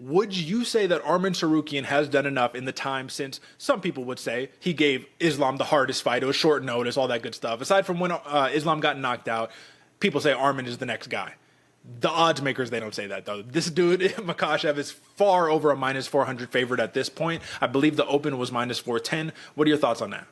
Would you say that Arman Tsarukyan has done enough in the time since some people would say he gave Islam the hardest fight? It was short notice, all that good stuff. Aside from when Islam got knocked out, people say Arman is the next guy. The odds makers, they don't say that, though. This dude, Makhachev, is far over a minus 400 favorite at this point. I believe the open was minus 410. What are your thoughts on that?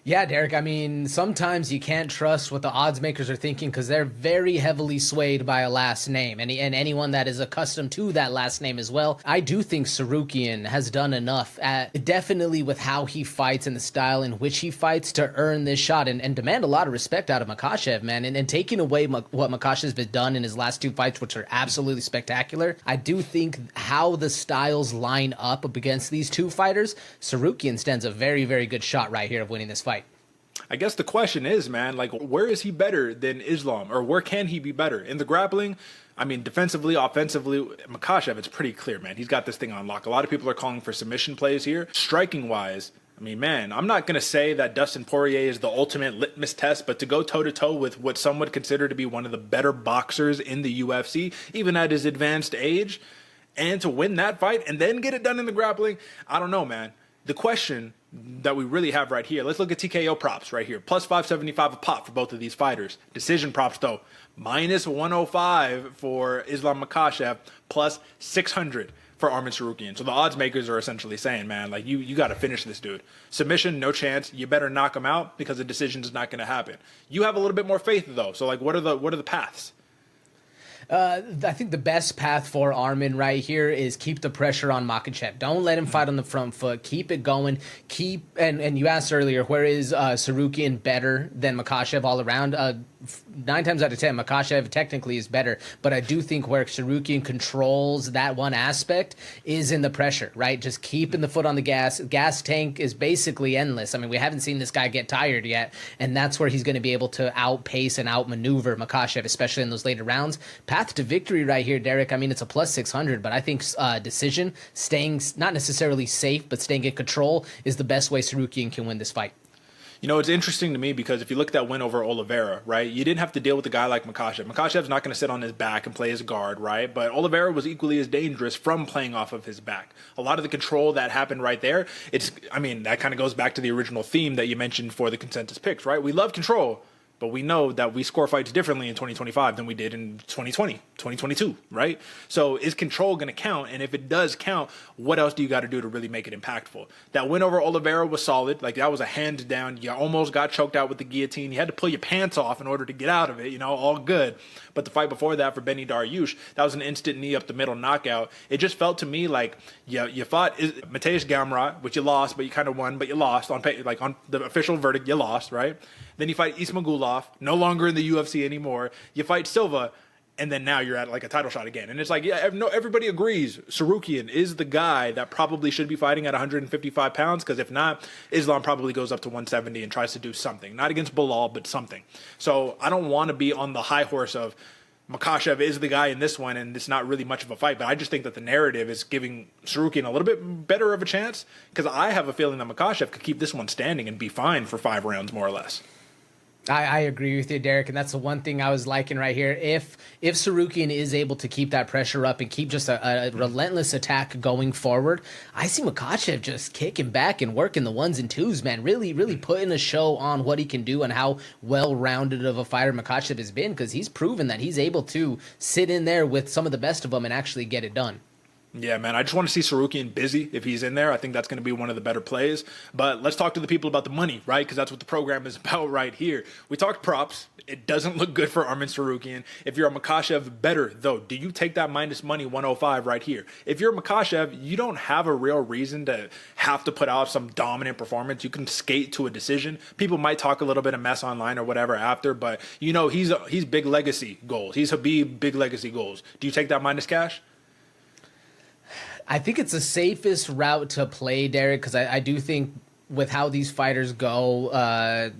Yeah, Derek, I mean, sometimes you can't trust what the odds makers are thinking because they're very heavily swayed by a last name and anyone that is accustomed to that last name as well. I do think Tsarukyan has done enough, definitely with how he fights and the style in which he fights, to earn this shot and demand a lot of respect out of Makhachev, man. And taking away what Makhachev has done in his last two fights, which are absolutely spectacular, I do think how the styles line up against these two fighters, Tsarukyan stands a very, very good shot right here of winning this fight. I guess the question is, man, like, where is he better than Islam? Or where can he be better? In the grappling, I mean, defensively, offensively, Makhachev, it's pretty clear, man. He's got this thing on lock. A lot of people are calling for submission plays here. Striking-wise, I mean, man, I'm not going to say that Dustin Poirier is the ultimate litmus test, but to go toe-to-toe with what some would consider to be one of the better boxers in the UFC, even at his advanced age, and to win that fight and then get it done in the grappling, I don't know, man. The question that we really have right here, let's look at TKO props right here. Plus 575 a pop for both of these fighters. Decision props, though, minus 105 for Islam Makhachev, plus 600 for Arman Tsarukyan. So the odds makers are essentially saying, man, like, you got to finish this dude. Submission, no chance. You better knock him out because the decision is not going to happen. You have a little bit more faith, though. So, like, what are the paths? I think the best path for Arman right here is keep the pressure on Makhachev. Don't let him fight on the front foot. Keep it going. And you asked earlier, where is Tsarukyan better than Makhachev all around? 9 times out of 10, Makhachev technically is better, but I do think where Tsarukyan controls that one aspect is in the pressure, right? Just keeping the foot on the gas. Gas tank is basically endless. I mean, we haven't seen this guy get tired yet, and that's where he's going to be able to outpace and outmaneuver Makhachev, especially in those later rounds. Path to victory right here, Derek. I mean, it's a plus 600, but I think decision, staying not necessarily safe, but staying in control is the best way Tsarukyan can win this fight. You know, it's interesting to me because if you look at that win over Oliveira, right, you didn't have to deal with a guy like Makhachev. Makhachev's not going to sit on his back and play his guard, right? But Oliveira was equally as dangerous from playing off of his back. A lot of the control that happened right there, that kind of goes back to the original theme that you mentioned for the consensus picks, right? We love control, but we know that we score fights differently in 2025 than we did in 2020, 2022, right? So is control going to count? And if it does count, what else do you got to do to really make it impactful? That win over Oliveira was solid. Like, that was a hands down. You almost got choked out with the guillotine. You had to pull your pants off in order to get out of it, all good. But the fight before that for Benny Dariush, that was an instant knee up the middle knockout. It just felt to me like you fought Mateusz Gamrot, which you lost, but you kind of won, but you lost on the official verdict. You lost, right? Then you fight Ismagulov, no longer in the UFC anymore. You fight Silva, and then now you're at like a title shot again. And it's like, yeah, no, everybody agrees Tsarukyan is the guy that probably should be fighting at 155 pounds, because if not, Islam probably goes up to 170 and tries to do something. Not against Bilal, but something. So I don't want to be on the high horse of Makhachev is the guy in this one, and it's not really much of a fight. But I just think that the narrative is giving Tsarukyan a little bit better of a chance, because I have a feeling that Makhachev could keep this one standing and be fine for 5 rounds, more or less. I agree with you, Derek, and that's the one thing I was liking right here. If Tsarukyan is able to keep that pressure up and keep just a relentless attack going forward, I see Makhachev just kicking back and working the ones and twos, man. Really, really putting a show on what he can do and how well-rounded of a fighter Makhachev has been, because he's proven that he's able to sit in there with some of the best of them and actually get it done. Yeah, man, I just want to see Tsarukyan busy if he's in there. I think that's going to be one of the better plays. But let's talk to the people about the money, right? Because that's what the program is about right here. We talked props. It doesn't look good for Arman Tsarukyan. If you're a Makhachev better, though, do you take that minus money 105 right here? If you're a Makhachev, you don't have a real reason to have to put out some dominant performance. You can skate to a decision. People might talk a little bit of mess online or whatever after, but he's big legacy goals. He's Habib big legacy goals. Do you take that minus cash? I think it's the safest route to play, Derek, because I do think with how these fighters go,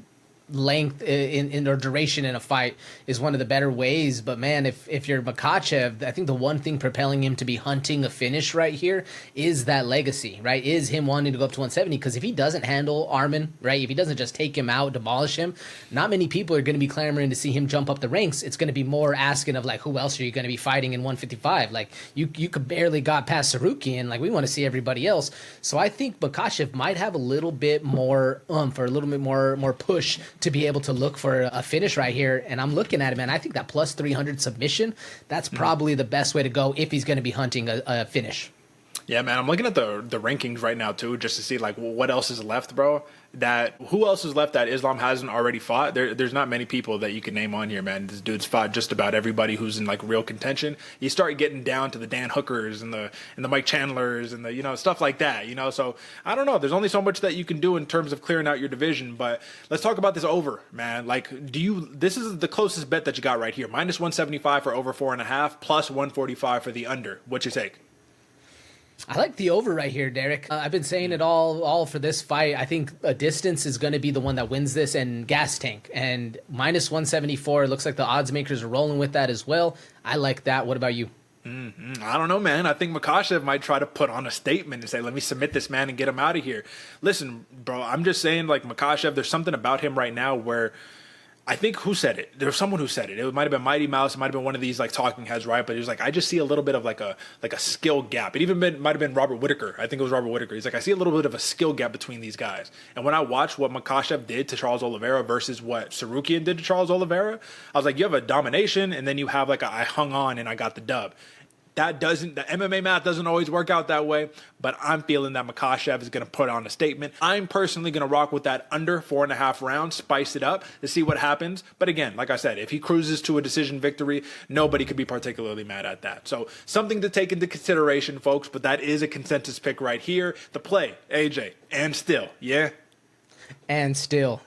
length in or duration in a fight is one of the better ways. But man, if you're Makhachev, I think the one thing propelling him to be hunting a finish right here is that legacy, right? Is him wanting to go up to 170, because if he doesn't handle Arman, right, if he doesn't just take him out, demolish him, not many people are going to be clamoring to see him jump up the ranks. It's going to be more asking of like, who else are you going to be fighting in 155? Like you could barely got past Tsarukyan. Like we want to see everybody else. So I think Makhachev might have a little bit more or a little bit more push to be able to look for a finish right here. And I'm looking at it, man. I think that plus 300 submission, that's probably the best way to go if he's going to be hunting a finish. Yeah, man, I'm looking at the rankings right now too, just to see like what else is left, bro. Who else is left that Islam hasn't already fought? There's not many people that you can name on here, man. This dude's fought just about everybody who's in like real contention. You start getting down to the Dan Hookers and the Mike Chandlers and the stuff like that, So I don't know. There's only so much that you can do in terms of clearing out your division. But let's talk about this over, man. Like, this is the closest bet that you got right here. Minus 175 for over 4.5, plus 145 for the under. What's your take? I like the over right here, Derek. I've been saying it all for this fight. I think a distance is going to be the one that wins this, and gas tank. And minus 174, it looks like the odds makers are rolling with that as well. I like that. What about you? I don't know, man. I think Makhachev might try to put on a statement and say, let me submit this man and get him out of here. Listen, bro, I'm just saying, like, Makhachev, there's something about him right now where I think who said it? There was someone who said it. It might have been Mighty Mouse. It might have been one of these like talking heads, right? But he was like, I just see a little bit of like a skill gap. It even might have been Robert Whitaker. I think it was Robert Whitaker. He's like, I see a little bit of a skill gap between these guys. And when I watched what Makhachev did to Charles Oliveira versus what Tsarukyan did to Charles Oliveira, I was like, you have a domination, and then you have like I hung on and I got the dub. The MMA math doesn't always work out that way, but I'm feeling that Makhachev is going to put on a statement. I'm personally going to rock with that under 4.5 rounds, spice it up to see what happens. But again, like I said, if he cruises to a decision victory, nobody could be particularly mad at that. So something to take into consideration, folks, but that is a consensus pick right here. The play, AJ, and still, yeah? And still.